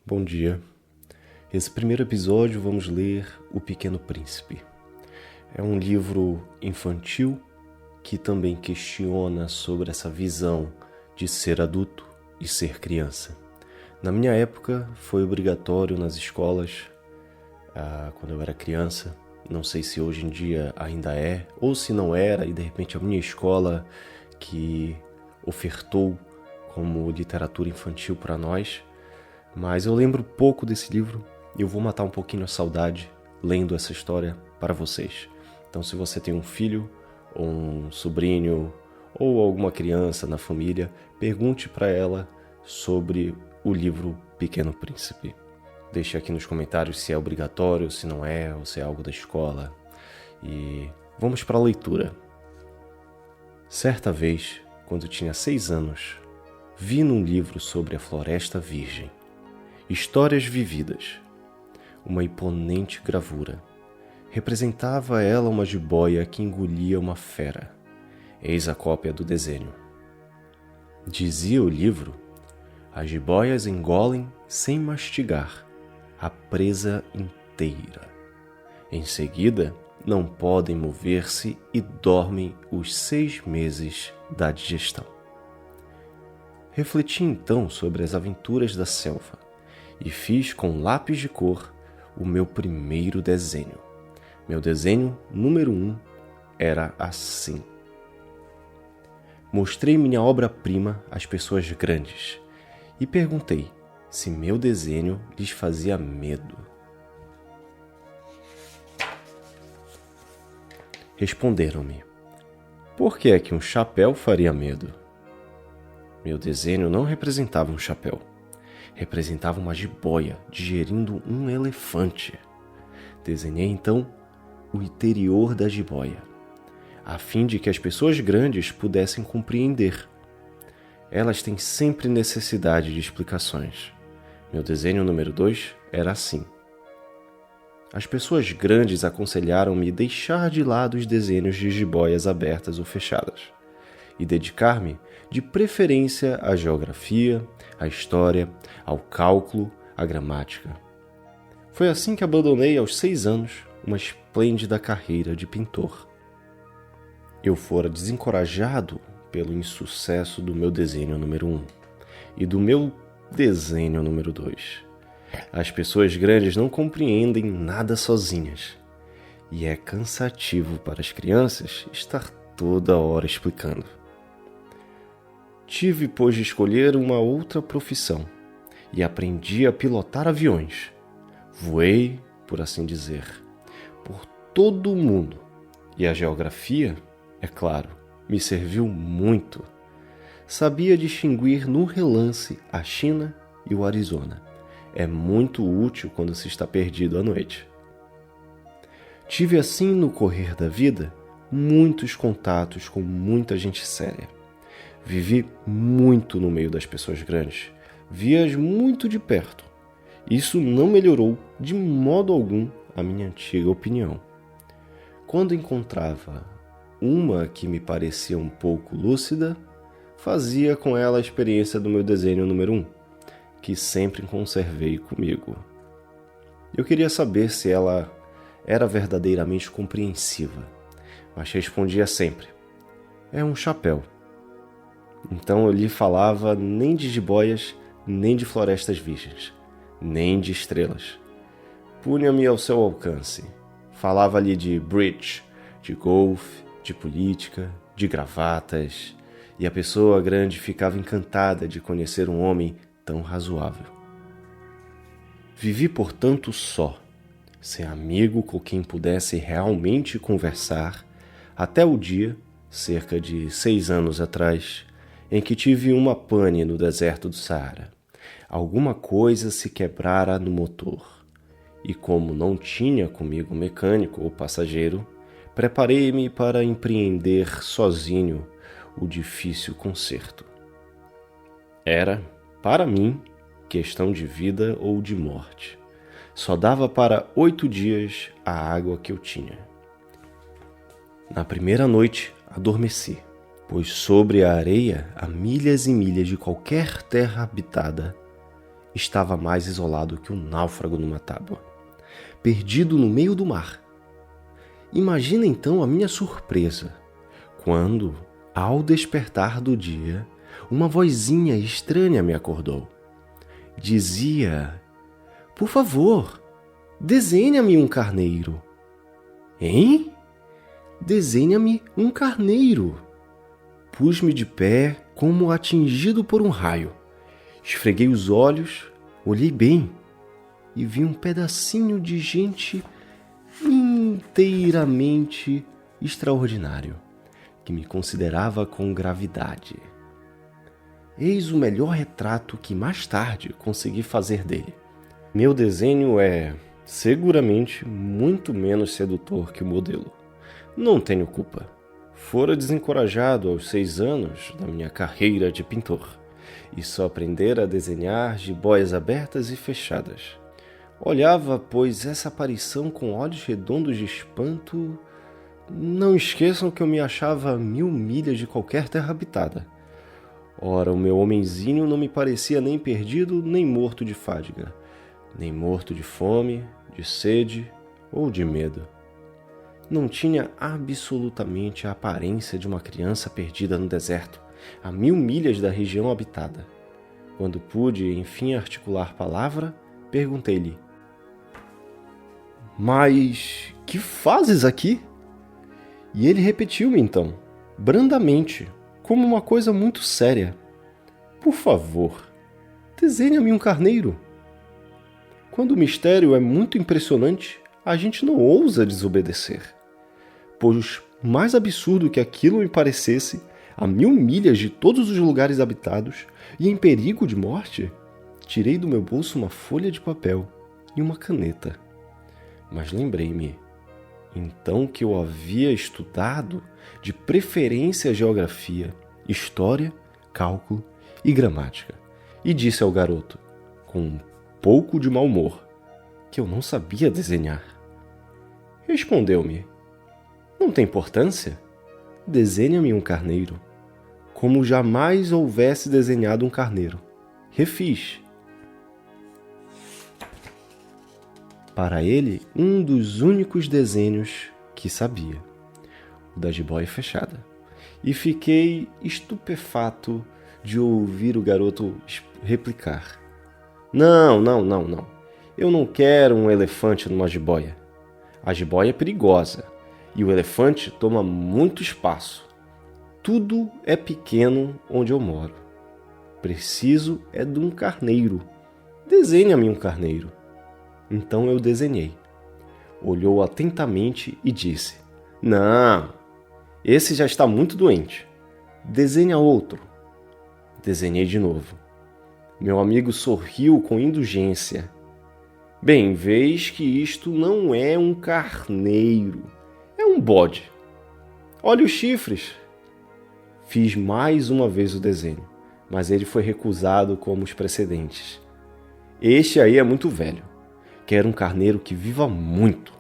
Bom dia. Esse primeiro episódio vamos ler O Pequeno Príncipe. É um livro infantil que também questiona sobre essa visão de ser adulto e ser criança. Na minha época foi obrigatório nas escolas, quando eu era criança. Não sei se hoje em dia ainda é, ou se não era, e de repente a minha escola que ofertou como literatura infantil para nós. Mas eu lembro pouco desse livro e eu vou matar um pouquinho a saudade lendo essa história para vocês. Então, se você tem um filho, ou um sobrinho, ou alguma criança na família, pergunte para ela sobre o livro Pequeno Príncipe. Deixe aqui nos comentários se é obrigatório, se não é, ou se é algo da escola. E vamos para a leitura. Certa vez, quando tinha 6 anos, vi num livro sobre a Floresta Virgem Histórias Vividas, uma imponente gravura. Representava ela uma jiboia que engolia uma fera. Eis a cópia do desenho. Dizia o livro: as jiboias engolem sem mastigar a presa inteira. Em seguida, não podem mover-se e dormem os 6 meses da digestão. Refleti então sobre as aventuras da selva e fiz com lápis de cor o meu primeiro desenho. Meu desenho número 1 era assim. Mostrei minha obra-prima às pessoas grandes e perguntei se meu desenho lhes fazia medo. Responderam-me: por que é que um chapéu faria medo? Meu desenho não representava um chapéu. Representava uma jiboia digerindo um elefante. Desenhei então o interior da jiboia, a fim de que as pessoas grandes pudessem compreender. Elas têm sempre necessidade de explicações. Meu desenho número 2 era assim. As pessoas grandes aconselharam-me deixar de lado os desenhos de jiboias abertas ou fechadas e dedicar-me, de preferência, à geografia, à história, ao cálculo, à gramática. Foi assim que abandonei aos 6 anos uma esplêndida carreira de pintor. Eu fora desencorajado pelo insucesso do meu desenho número 1 e do meu desenho número 2. As pessoas grandes não compreendem nada sozinhas e é cansativo para as crianças estar toda hora explicando. Tive, pois, de escolher uma outra profissão e aprendi a pilotar aviões. Voei, por assim dizer, por todo o mundo. E a geografia, é claro, me serviu muito. Sabia distinguir no relance a China e o Arizona. É muito útil quando se está perdido à noite. Tive assim, no correr da vida, muitos contatos com muita gente séria. Vivi muito no meio das pessoas grandes, vi-as muito de perto. Isso não melhorou de modo algum a minha antiga opinião. Quando encontrava uma que me parecia um pouco lúcida, fazia com ela a experiência do meu desenho número 1, que sempre conservei comigo. Eu queria saber se ela era verdadeiramente compreensiva, mas respondia sempre: é um chapéu. Então eu lhe falava nem de jiboias, nem de florestas virgens, nem de estrelas. Punha-me ao seu alcance. Falava-lhe de bridge, de golfe, de política, de gravatas, e a pessoa grande ficava encantada de conhecer um homem tão razoável. Vivi, portanto, só, sem amigo com quem pudesse realmente conversar, até o dia, cerca de 6 anos atrás, em que tive uma pane no deserto do Saara. Alguma coisa se quebrara no motor, e como não tinha comigo mecânico ou passageiro, preparei-me para empreender sozinho o difícil conserto. Era, para mim, questão de vida ou de morte. Só dava para 8 dias a água que eu tinha. Na primeira noite, adormeci, pois sobre a areia, a milhas e milhas de qualquer terra habitada, estava mais isolado que um náufrago numa tábua, perdido no meio do mar. Imagina então a minha surpresa quando, ao despertar do dia, uma vozinha estranha me acordou. Dizia: "Por favor, desenha-me um carneiro." Hein? Desenha-me um carneiro. Pus-me de pé como atingido por um raio. Esfreguei os olhos, olhei bem e vi um pedacinho de gente inteiramente extraordinário, que me considerava com gravidade. Eis o melhor retrato que mais tarde consegui fazer dele. Meu desenho é, seguramente, muito menos sedutor que o modelo. Não tenho culpa. Fora desencorajado aos 6 anos da minha carreira de pintor e só aprendera a desenhar jiboias abertas e fechadas. Olhava, pois, essa aparição com olhos redondos de espanto. Não esqueçam que eu me achava a 1000 milhas de qualquer terra habitada. Ora, o meu homenzinho não me parecia nem perdido, nem morto de fadiga, nem morto de fome, de sede ou de medo. Não tinha absolutamente a aparência de uma criança perdida no deserto, a 1000 milhas da região habitada. Quando pude, enfim, articular palavra, perguntei-lhe: "Mas que fazes aqui?" E ele repetiu-me então, brandamente, como uma coisa muito séria: "Por favor, desenha-me um carneiro." Quando o mistério é muito impressionante, a gente não ousa desobedecer. Pois, mais absurdo que aquilo me parecesse, a 1000 milhas de todos os lugares habitados e em perigo de morte, tirei do meu bolso uma folha de papel e uma caneta. Mas lembrei-me, então, que eu havia estudado, de preferência, geografia, história, cálculo e gramática, e disse ao garoto, com um pouco de mau humor, que eu não sabia desenhar. Respondeu-me: "Não tem importância. Desenha-me um carneiro." Como jamais houvesse desenhado um carneiro. Refiz. Para ele, um dos únicos desenhos que sabia, o da jiboia fechada. E fiquei estupefato de ouvir o garoto replicar: Não. Eu não quero um elefante numa jiboia. A jiboia é perigosa e o elefante toma muito espaço. Tudo é pequeno onde eu moro. Preciso é de um carneiro. Desenha-me um carneiro." Então eu desenhei. Olhou atentamente e disse: "Não, esse já está muito doente. Desenha outro." Desenhei de novo. Meu amigo sorriu com indulgência. "Bem, vês que isto não é um carneiro, é um bode. Olha os chifres." Fiz mais uma vez o desenho, mas ele foi recusado como os precedentes. "Este aí é muito velho. Quero um carneiro que viva muito."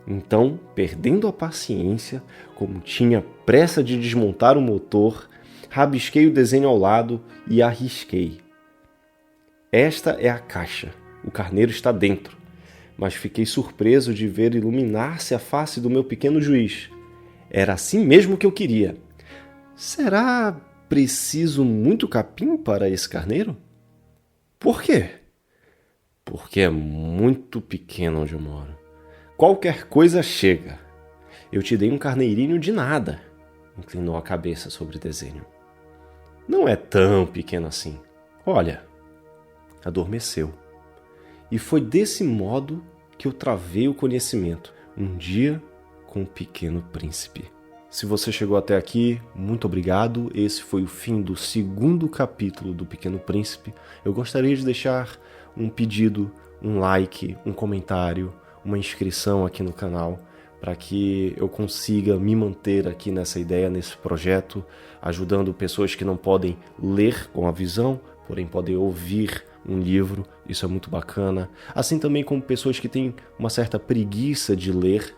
Então, perdendo a paciência, como tinha pressa de desmontar o motor, rabisquei o desenho ao lado e arrisquei. Esta é a caixa. O carneiro está dentro. Mas fiquei surpreso de ver iluminar-se a face do meu pequeno juiz. Era assim mesmo que eu queria. Será preciso muito capim para esse carneiro? Por quê? Porque é muito pequeno onde eu moro. Qualquer coisa chega. Eu te dei um carneirinho de nada. Inclinou a cabeça sobre o desenho. Não é tão pequeno assim. Olha. Adormeceu. E foi desse modo que eu travei o conhecimento. Um dia com o Pequeno Príncipe. Se você chegou até aqui, muito obrigado. Esse foi o fim do 2º capítulo do Pequeno Príncipe. Eu gostaria de deixar um pedido, um like, um comentário, uma inscrição aqui no canal, para que eu consiga me manter aqui nessa ideia, nesse projeto, ajudando pessoas que não podem ler com a visão, porém podem ouvir um livro. Isso é muito bacana. Assim também como pessoas que têm uma certa preguiça de ler.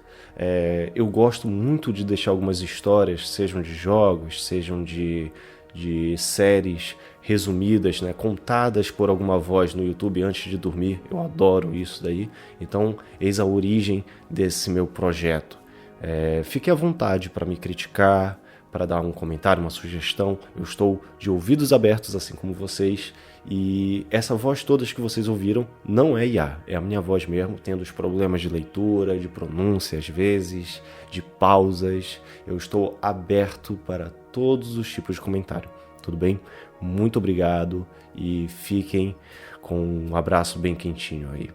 Eu gosto muito de deixar algumas histórias, sejam de jogos, sejam de séries, resumidas, né, contadas por alguma voz no YouTube antes de dormir. Eu adoro isso daí. Então, eis a origem desse meu projeto. Fique à vontade para me criticar, para dar um comentário, uma sugestão. Eu estou de ouvidos abertos, assim como vocês. E essa voz todas que vocês ouviram não é IA, é a minha voz mesmo, tendo os problemas de leitura, de pronúncia às vezes, de pausas. Eu estou aberto para todos os tipos de comentário. Tudo bem? Muito obrigado e fiquem com um abraço bem quentinho aí.